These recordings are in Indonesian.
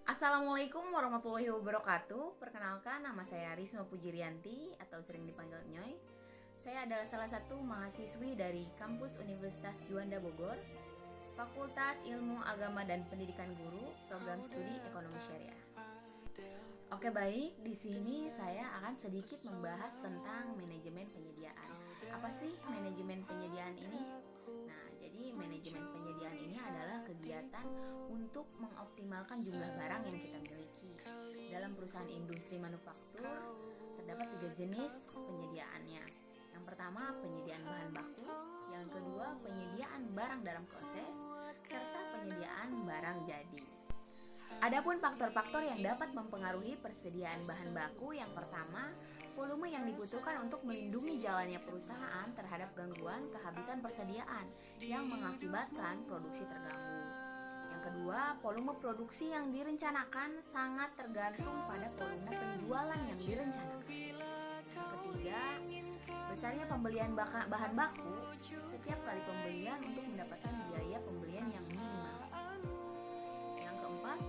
Assalamualaikum warahmatullahi wabarakatuh. Perkenalkan, nama saya Risma Pujirianti atau sering dipanggil Nyoy. Saya adalah salah satu mahasiswi dari kampus Universitas Juanda Bogor, Fakultas Ilmu Agama dan Pendidikan Guru, Program Studi Ekonomi Syariah. Oke, baik. Di sini saya akan sedikit membahas tentang manajemen penyediaan. Apa sih manajemen penyediaan ini? Nah, jadi manajemen penyediaan ini adalah kegiatan untuk mengoptimalkan jumlah barang yang kita miliki. Dalam perusahaan industri manufaktur, terdapat 3 jenis penyediaannya. Yang pertama, penyediaan bahan baku. Yang kedua, penyediaan barang dalam proses, serta penyediaan barang jadi. Adapun faktor-faktor yang dapat mempengaruhi persediaan bahan baku, yang pertama, volume yang dibutuhkan untuk melindungi jalannya perusahaan terhadap gangguan kehabisan persediaan yang mengakibatkan produksi terganggu. Yang kedua, volume produksi yang direncanakan sangat tergantung pada volume penjualan yang direncanakan. Yang ketiga, besarnya pembelian bahan baku setiap kali pembelian untuk mendapatkan biaya pembelian yang minimal. Yang keempat,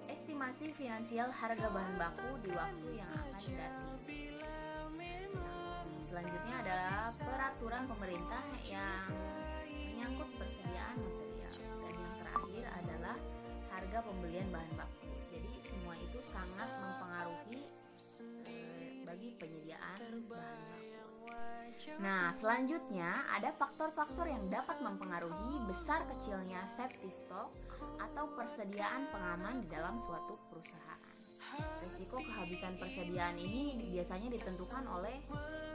estimasi finansial harga bahan baku di waktu yang akan datang. Selanjutnya adalah peraturan pemerintah yang menyangkut persediaan material. Dan yang terakhir adalah harga pembelian bahan baku. Jadi semua itu sangat mempengaruhi bagi penyediaan bahan baku. Nah, selanjutnya ada faktor-faktor yang dapat mempengaruhi besar kecilnya safety stock atau persediaan pengaman di dalam suatu perusahaan. Risiko kehabisan persediaan ini biasanya ditentukan oleh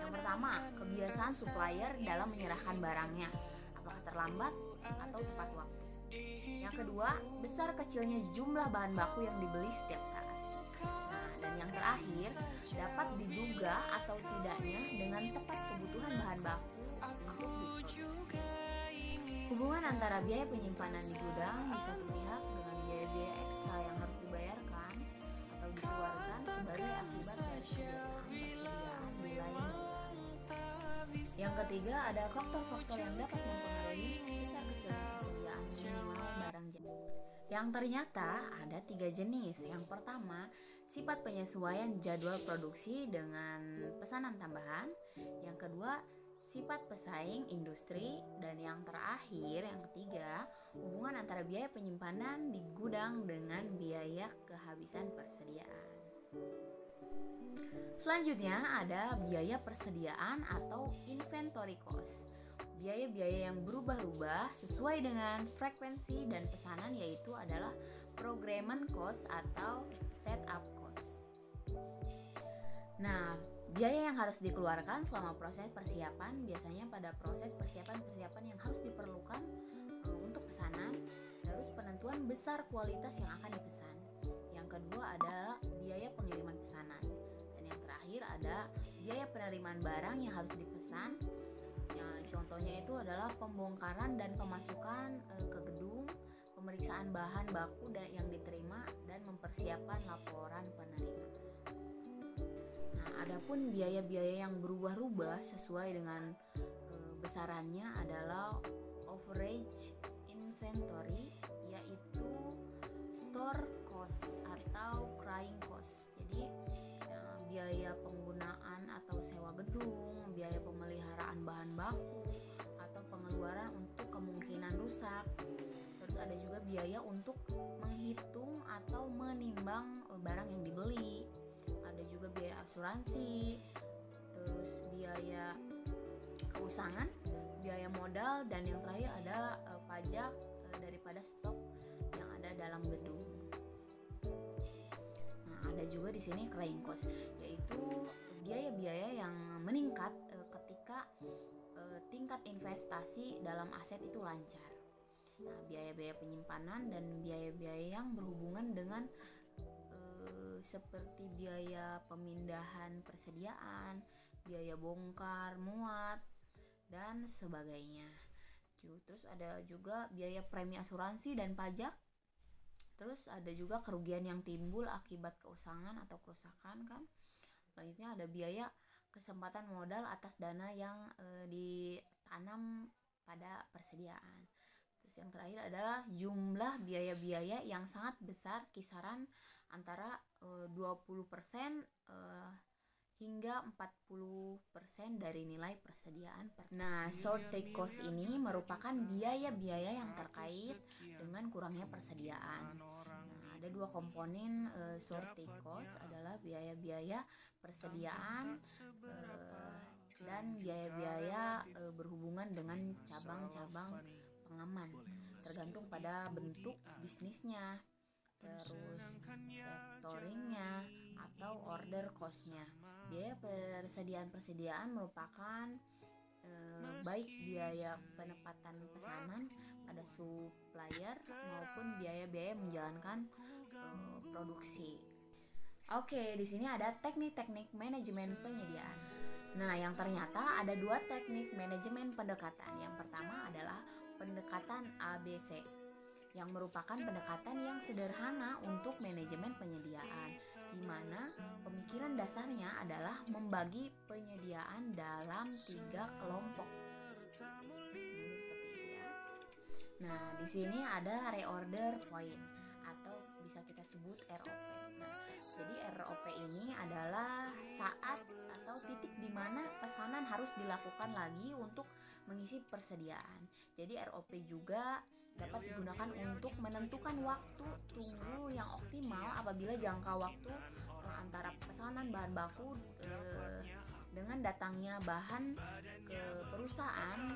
yang pertama, kebiasaan supplier dalam menyerahkan barangnya, apakah terlambat atau tepat waktu. Yang kedua, besar kecilnya jumlah bahan baku yang dibeli setiap saat. Nah, dan yang terakhir, dapat diduga atau tidaknya dengan tepat kebutuhan bahan baku untuk diproduksi. Hubungan antara biaya penyimpanan di gudang di satu pihak dengan biaya-biaya ekstra yang harus dibayarkan atau dikeluarkan sebagai akibat dari kebiasaan persediaan di lain gudang. Yang ketiga, ada faktor-faktor yang dapat mempengaruhi besar kecilnya persediaan minimal barang jadi. Yang ternyata ada 3 jenis. Yang pertama, sifat penyesuaian jadwal produksi dengan pesanan tambahan. Yang kedua, sifat pesaing industri. Dan yang terakhir, yang ketiga, hubungan antara biaya penyimpanan di gudang dengan biaya kehabisan persediaan. Selanjutnya ada biaya persediaan atau inventory cost. Biaya-biaya yang berubah-ubah sesuai dengan frekuensi dan pesanan, yaitu adalah procurement cost atau setup cost. Nah, biaya yang harus dikeluarkan selama proses persiapan biasanya pada proses persiapan-persiapan yang harus diperlukan untuk pesanan, terus penentuan besar kualitas yang akan dipesan. Yang kedua adalah biaya pengiriman pesanan. Dan yang terakhir ada biaya penerimaan barang yang harus dipesan. Contohnya itu adalah pembongkaran dan pemasukan ke gedung, pemeriksaan bahan baku yang diterima, dan mempersiapkan laporan penerima. Nah, adapun biaya-biaya yang berubah-ubah sesuai dengan besarannya adalah overage inventory, yaitu store cost atau carrying cost. Jadi biaya penggunaan atau sewa gedung, biaya pemeliharaan bahan baku, atau pengeluaran untuk kemungkinan rusak. Terus ada juga biaya untuk menghitung atau menimbang barang yang dibeli. Ada juga biaya asuransi, terus biaya keusangan, biaya modal, dan yang terakhir ada pajak daripada stok yang ada dalam gedung. Ada juga di sini carrying cost, yaitu biaya-biaya yang meningkat ketika tingkat investasi dalam aset itu lancar. Nah, biaya-biaya penyimpanan dan biaya-biaya yang berhubungan dengan seperti biaya pemindahan persediaan, biaya bongkar muat, dan sebagainya. Terus ada juga biaya premi asuransi dan pajak. Terus ada juga kerugian yang timbul akibat keusangan atau kerusakan kan. Selanjutnya ada biaya kesempatan modal atas dana yang ditanam pada persediaan. Terus yang terakhir adalah jumlah biaya-biaya yang sangat besar, kisaran antara 20% hingga 40% dari nilai persediaan. Nah, short take cost ini merupakan biaya-biaya yang terkait dengan kurangnya persediaan. Nah, ada dua komponen short take cost, adalah biaya-biaya persediaan dan biaya-biaya berhubungan dengan cabang-cabang pengaman, tergantung pada bentuk bisnisnya, terus sektoringnya atau order costnya. Biaya persediaan merupakan baik biaya penempatan pesanan pada supplier maupun biaya-biaya menjalankan produksi. Oke, di sini ada teknik-teknik manajemen penyediaan. Nah, yang ternyata ada dua teknik manajemen pendekatan. Yang pertama adalah pendekatan ABC, yang merupakan pendekatan yang sederhana untuk manajemen penyediaan, di mana pemikiran dasarnya adalah membagi penyediaan dalam 3 kelompok. Ini seperti itu ya. Nah, di sini ada reorder point atau bisa kita sebut ROP. Nah, jadi ROP ini adalah saat atau titik di mana pesanan harus dilakukan lagi untuk mengisi persediaan. Jadi ROP juga dapat digunakan untuk menentukan waktu tunggu yang optimal apabila jangka waktu antara pesanan bahan baku dengan datangnya bahan ke perusahaan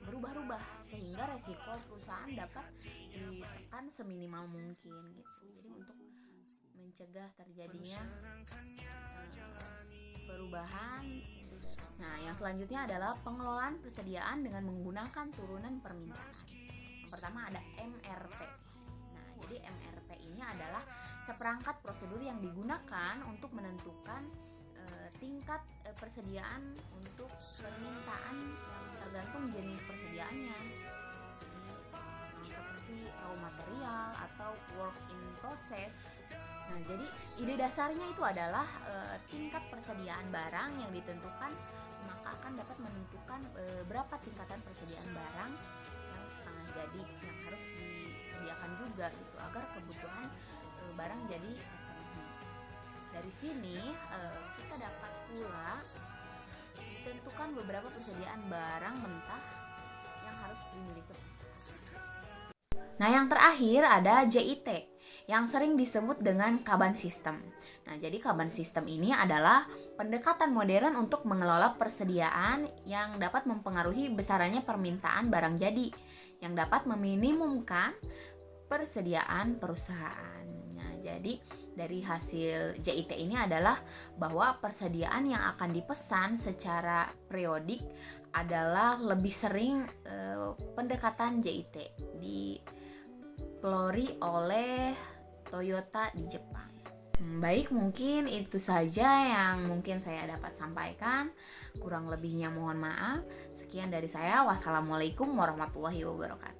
berubah-ubah, sehingga resiko perusahaan dapat ditekan seminimal mungkin gitu. Jadi untuk mencegah terjadinya perubahan. Nah, yang selanjutnya adalah pengelolaan persediaan dengan menggunakan turunan permintaan. Pertama ada MRP. Nah, jadi MRP ini adalah seperangkat prosedur yang digunakan untuk menentukan tingkat persediaan untuk permintaan yang tergantung jenis persediaannya. Jadi, seperti raw material atau work in process. Nah, jadi ide dasarnya itu adalah tingkat persediaan barang yang ditentukan, maka akan dapat menentukan berapa tingkatan persediaan barang yang setengah jadi yang harus disediakan juga gitu, agar kebutuhan barang jadi terpenuhi. Dari sini kita dapat pula ditentukan beberapa persediaan barang mentah yang harus dimiliki perusahaan. Nah, yang terakhir ada JIT yang sering disebut dengan Kanban System. Nah, jadi Kanban System ini adalah pendekatan modern untuk mengelola persediaan yang dapat mempengaruhi besarannya permintaan barang jadi, yang dapat meminimumkan persediaan perusahaan. Nah, jadi dari hasil JIT ini adalah bahwa persediaan yang akan dipesan secara periodik adalah lebih sering pendekatan JIT dipelori oleh Toyota di Jepang. Baik, mungkin itu saja yang mungkin saya dapat sampaikan. Kurang lebihnya mohon maaf. Sekian dari saya. Wassalamualaikum warahmatullahi wabarakatuh.